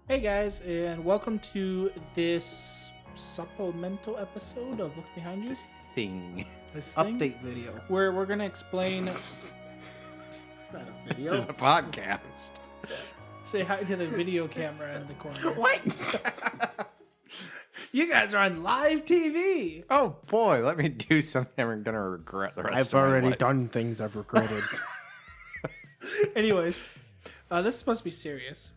Hey guys, and welcome to this supplemental episode of Look Behind You. This thing. This thing, Update video. where we're gonna explain. It's not a This video. is a podcast. Say hi to the video camera in the corner. What? You guys are on live TV. Oh boy, let me do something I'm gonna regret the rest I've of my already life. done things I've regretted. Anyways, this is supposed to be serious.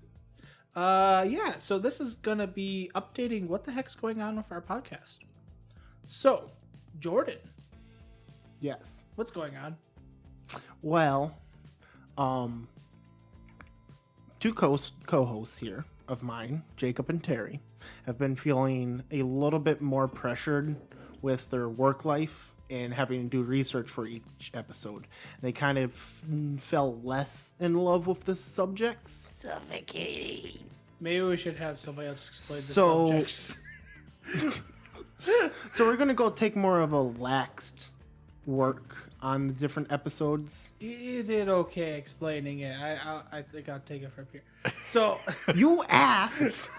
So this is gonna be updating what the heck's going on with our podcast. So, Jordan, Yes. what's going on? Well, two co-hosts here of mine, Jacob and Terry, have been feeling a little bit more pressured with their work life and having to do research for each episode. They kind of fell less in love with the subjects. Suffocating. Maybe we should have somebody else explain the So- subjects. So we're gonna go take more of a laxed work on the different episodes. You did okay explaining it. I think I'll take it from here. So, You asked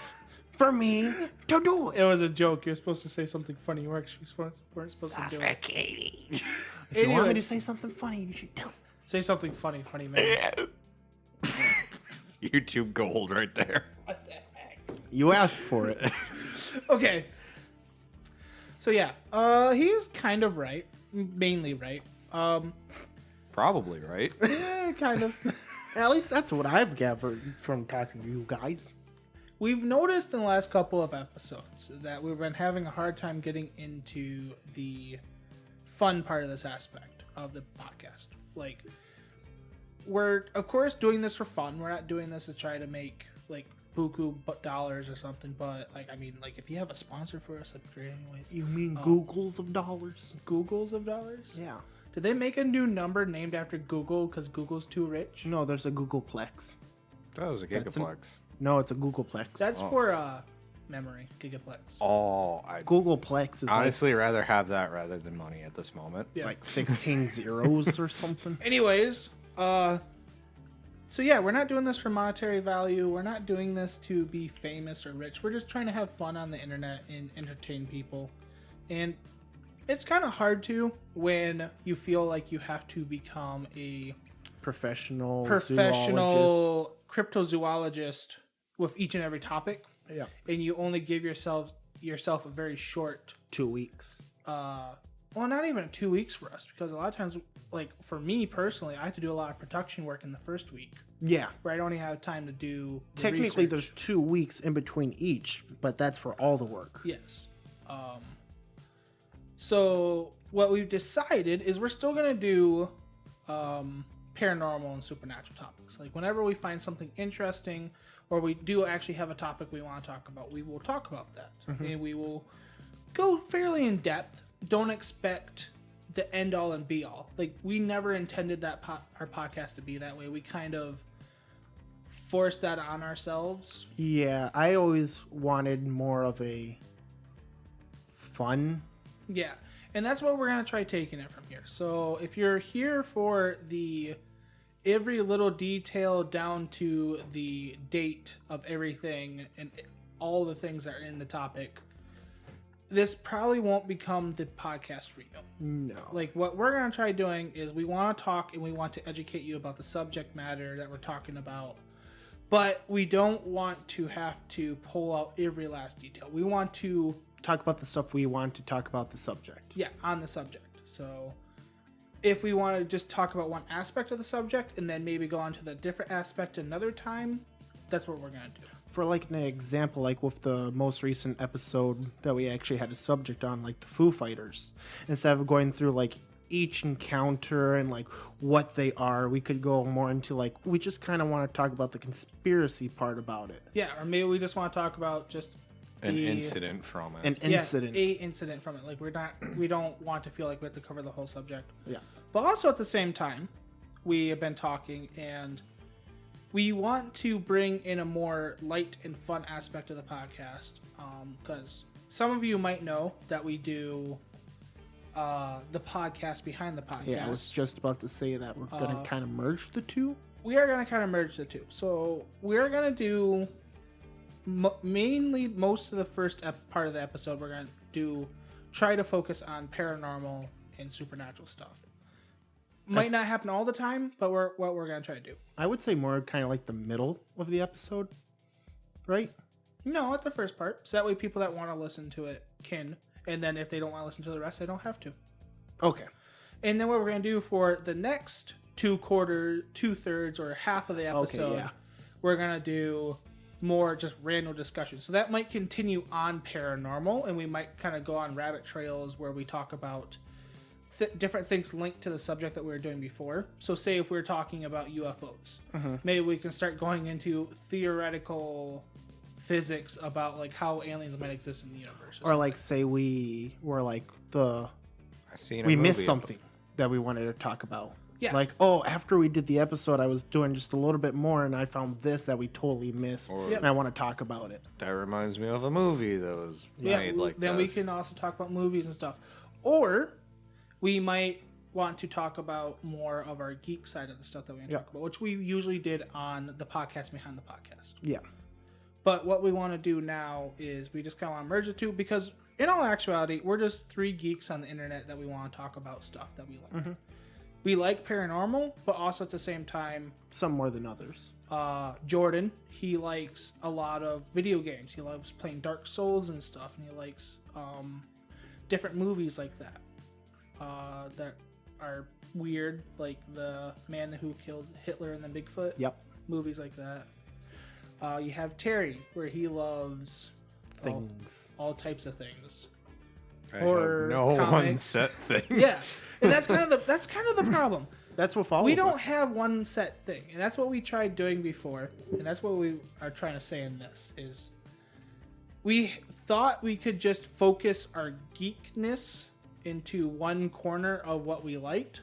for me to do it. it was a joke. You're supposed to say something funny. We're supposed to do it. Suffocating. If you want me Anyway, to say something funny, you should tell me. say something funny, man. YouTube gold right there. What the heck? You asked for it. Okay. So yeah, he's kind of right. Mainly right. Probably, right? Yeah, kind of. At least that's what I've gathered from talking to you guys. We've noticed in the last couple of episodes that we've been having a hard time getting into the fun part of this aspect of the podcast. Like, we're of course doing this for fun. We're not doing this to try to make like buku dollars or something. But like, I mean, like if you have a sponsor for us, that'd be great. Anyways, You mean Googles of dollars? Googles of dollars. Yeah. Did they make a new number named after Google because Google's too rich? No, there's a Googleplex. That was a That's gigaplex. No, it's a Googleplex. That's for memory gigaplex. Oh, I Googleplex is honestly rather have that rather than money at this moment. Yeah. like 16 zeros or something. Anyways, so yeah, we're not doing this for monetary value. We're not doing this to be famous or rich. We're just trying to have fun on the internet and entertain people. And it's kind of hard to when you feel like you have to become a Professional professional cryptozoologist with each and every topic, zoologist. Yeah. and you only give yourself a very short 2 weeks. well, not even 2 weeks for us, because a lot of times, like for me personally, I have to do a lot of production work in the first week Yeah. where I don't even have time to do the Technically, research. there's 2 weeks in between each, but that's for all the work. Yes. So what we've decided is we're still gonna do paranormal and supernatural topics. Like whenever we find something interesting, or we do actually have a topic we want to talk about, we will talk about that, and we will go fairly in depth. Don't expect the end all and be all. Like we never intended that our podcast to be that way. We kind of forced that on ourselves. Yeah, I always wanted more of a fun. Yeah, and that's what we're going to try taking it from here. So if you're here for the every little detail down to the date of everything and all the things that are in the topic, this probably won't become the podcast for you. No. Like what we're going to try doing is we want to talk and we want to educate you about the subject matter that we're talking about. But we don't want to have to pull out every last detail. We want to Talk about the stuff we want to talk about the subject. yeah, on the subject. So if we want to just talk about one aspect of the subject and then maybe go on to the different aspect another time, that's what we're going to do. For like an example, like with the most recent episode that we actually had a subject on, like the Foo Fighters, instead of going through like each encounter and like what they are, we could go more into like, we just kind of want to talk about the conspiracy part about it. Yeah, or maybe we just want to talk about just An the incident from it. An incident. a incident from it. Like we don't want to feel like we have to cover the whole subject. Yeah. But also at the same time, we have been talking and we want to bring in a more light and fun aspect of the podcast, because some of you might know that we do the podcast behind the podcast. Yeah, I was just about to say that we're going to kind of merge the two. We are going to kind of merge the two. So we are going to do mainly most of the first part of the episode, we're going to try to focus on paranormal and supernatural stuff. Might not happen all the time, but what we're going to try to do. I would say more kind of like the middle of the episode, right? No, at the first part. So that way people that want to listen to it can. And then if they don't want to listen to the rest, they don't have to. Okay. And then what we're going to do for the next 2/3 or half of the episode, yeah. we're going to do more just random discussion. So that might continue on paranormal, and we might kind of go on rabbit trails where we talk about different things linked to the subject that we were doing before. So say if we're talking about UFOs, maybe we can start going into theoretical physics about like how aliens might exist in the universe. Or like say we were like I seen a we movie missed of- something that we wanted to talk about. Yeah. Like, oh, after we did the episode, I was doing just a little bit more, and I found this that we totally missed, Or- and I want to talk about it. That reminds me of a movie that was made like then this. we can also talk about movies and stuff. Or we might want to talk about more of our geek side of the stuff that we talk about, which we usually did on the podcast behind the podcast. Yeah. But what we want to do now is we just kind of want to merge the two because in all actuality, we're just three geeks on the internet that we want to talk about stuff that we like. We like paranormal, but also at the same time, Some more than others. Jordan, he likes a lot of video games. He loves playing Dark Souls and stuff, and he likes different movies like that that are weird, like the Man Who Killed Hitler and the Bigfoot. Yep. Movies like that. You have Terry, where he loves Things. all types of things. I horror, have no one comics. set thing. Yeah, and that's kind of the problem. That's what follows. We don't have one set thing, and that's what we tried doing before, and that's what we are trying to say in this is we thought we could just focus our geekness into one corner of what we liked,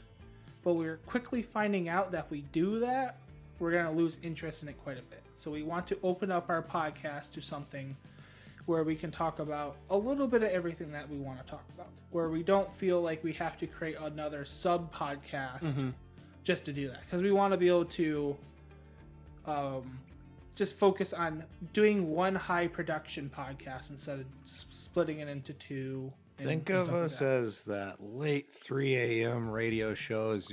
but we were quickly finding out that if we do that, we're going to lose interest in it quite a bit. So we want to open up our podcast to something where we can talk about a little bit of everything that we want to talk about, where we don't feel like we have to create another sub podcast just to do that, because we want to be able to just focus on doing one high production podcast instead of splitting it into two. Think and of stuff like us that. as that late 3 a.m. radio shows.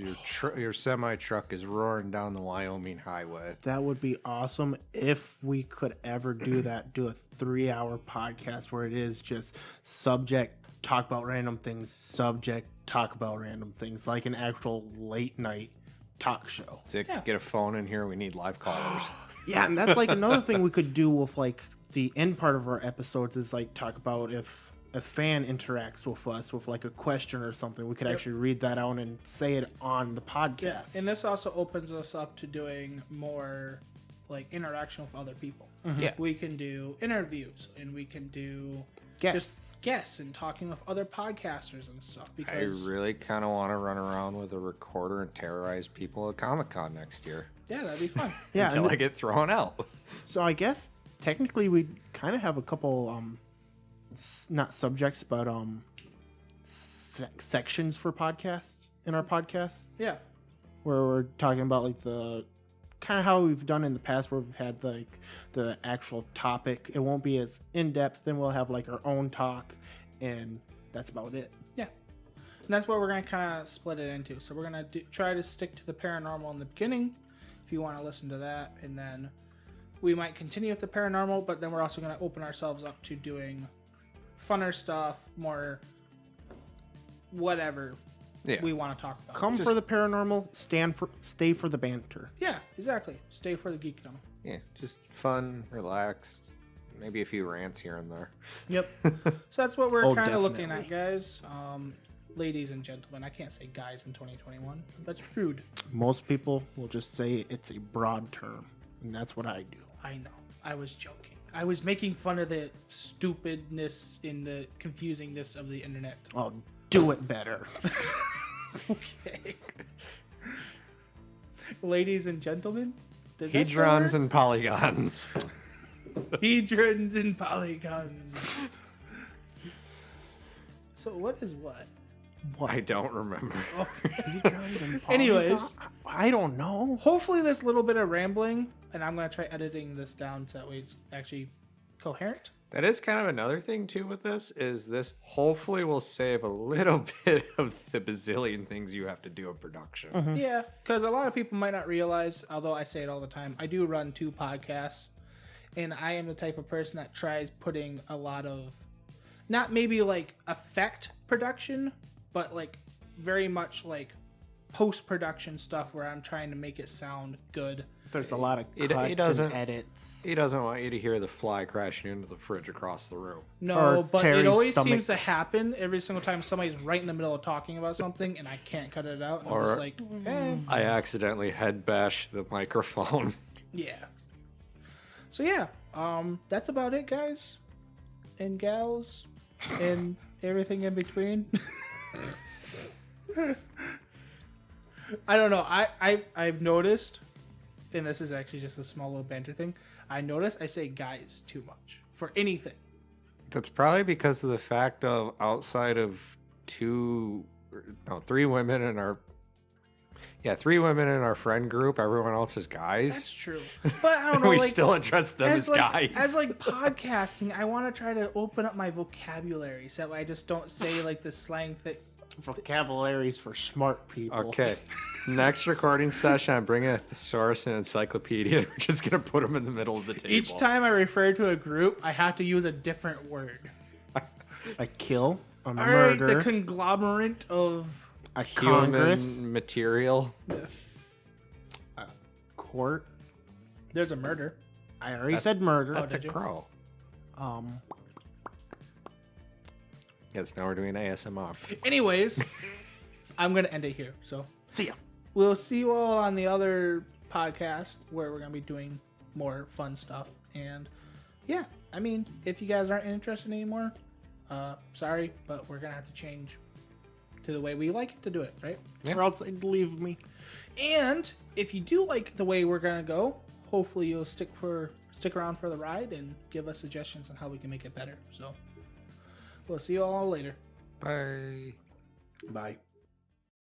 Your semi truck is roaring down the Wyoming highway. That would be awesome if we could ever do that. Do a 3-hour podcast where it is just subject, talk about random things, subject, talk about random things, like an actual late night talk show. Zick, Yeah. get a phone in here. We need live callers. Yeah, and that's like another thing we could do with like the end part of our episodes is like talk about if a fan interacts with us with like a question or something, we could actually read that out and say it on the podcast. Yeah, and this also opens us up to doing more like interaction with other people. Yeah. We can do interviews and we can do Guests. just guests and talking with other podcasters and stuff. I Because really kind of want to run around with a recorder and terrorize people at Comic-Con next year yeah, that'd be fun. Yeah, until and I get thrown out. so I guess technically we kind of have a couple not subjects but sections for podcasts in our podcast Yeah, where we're talking about like the kind of how we've done in the past where we've had like the actual topic. It won't be as in depth. Then we'll have like our own talk, and that's about it. yeah. And that's what we're gonna kind of split it into. So we're gonna try to stick to the paranormal in the beginning, if you want to listen to that, and then we might continue with the paranormal. But then we're also gonna open ourselves up to doing funner stuff, more whatever Yeah. we want to talk about. Come for the paranormal, stay for the banter. Yeah, exactly. Stay for the geekdom. Yeah, just fun, relaxed, maybe a few rants here and there. Yep. So that's what we're Oh, kind of looking at, definitely. guys. Ladies and gentlemen, I can't say guys in 2021. That's rude. Most people will just say it's a broad term, and that's what I do. I know. I was joking. I was making fun of the stupidness and the confusingness of the internet. I'll do it better. Okay. Ladies and gentlemen, does that still Hedrons work? and polygons. Hedrons and polygons. So what is what? I don't remember. Anyways. I don't know. Hopefully this little bit of rambling, and I'm going to try editing this down so that way it's actually coherent. That is kind of another thing too with this is this hopefully will save a little bit of the bazillion things you have to do in production. Yeah, because a lot of people might not realize, although I say it all the time, I do run 2 podcasts, and I am the type of person that tries putting a lot of, not maybe like effect production, but like very much like post-production stuff where I'm trying to make it sound good. There's a lot of He cuts and edits. He doesn't want you to hear the fly crashing into the fridge across the room. No, Or but Terry's it always stomach. seems to happen every single time somebody's right in the middle of talking about something and I can't cut it out. And I'm Or- just like, I accidentally head bash the microphone. yeah. So yeah, that's about it, guys and gals and everything in between. I don't know. I've noticed, and this is actually just a small little banter thing. I notice I say guys too much for anything. That's probably because of the fact of outside of 3 women in our 3 women in our friend group, everyone else is guys. That's true, but I don't know. We like, still address them as guys. As like podcasting, I want to try to open up my vocabulary so I just don't say like the slang thing. Vocabularies for smart people. Okay. Next recording session, I'm bringing a thesaurus and encyclopedia. We're just going to put them in the middle of the table. Each time I refer to a group, I have to use a different word. A kill, a All right, murder, the conglomerate of a Human congress, material. a court. there's a murder. I already said murder. That's a did you? crow. Yes, now we're doing ASMR. Anyways, I'm gonna end it here. So See ya. we'll see you all on the other podcast where we're gonna be doing more fun stuff. And yeah, I mean, if you guys aren't interested anymore, sorry, but we're gonna have to change to the way we like it to do it, right? Yeah. Or else they'd leave me. And if you do like the way we're gonna go, hopefully you'll stick around for the ride and give us suggestions on how we can make it better. So we'll see you all later. Bye. Bye.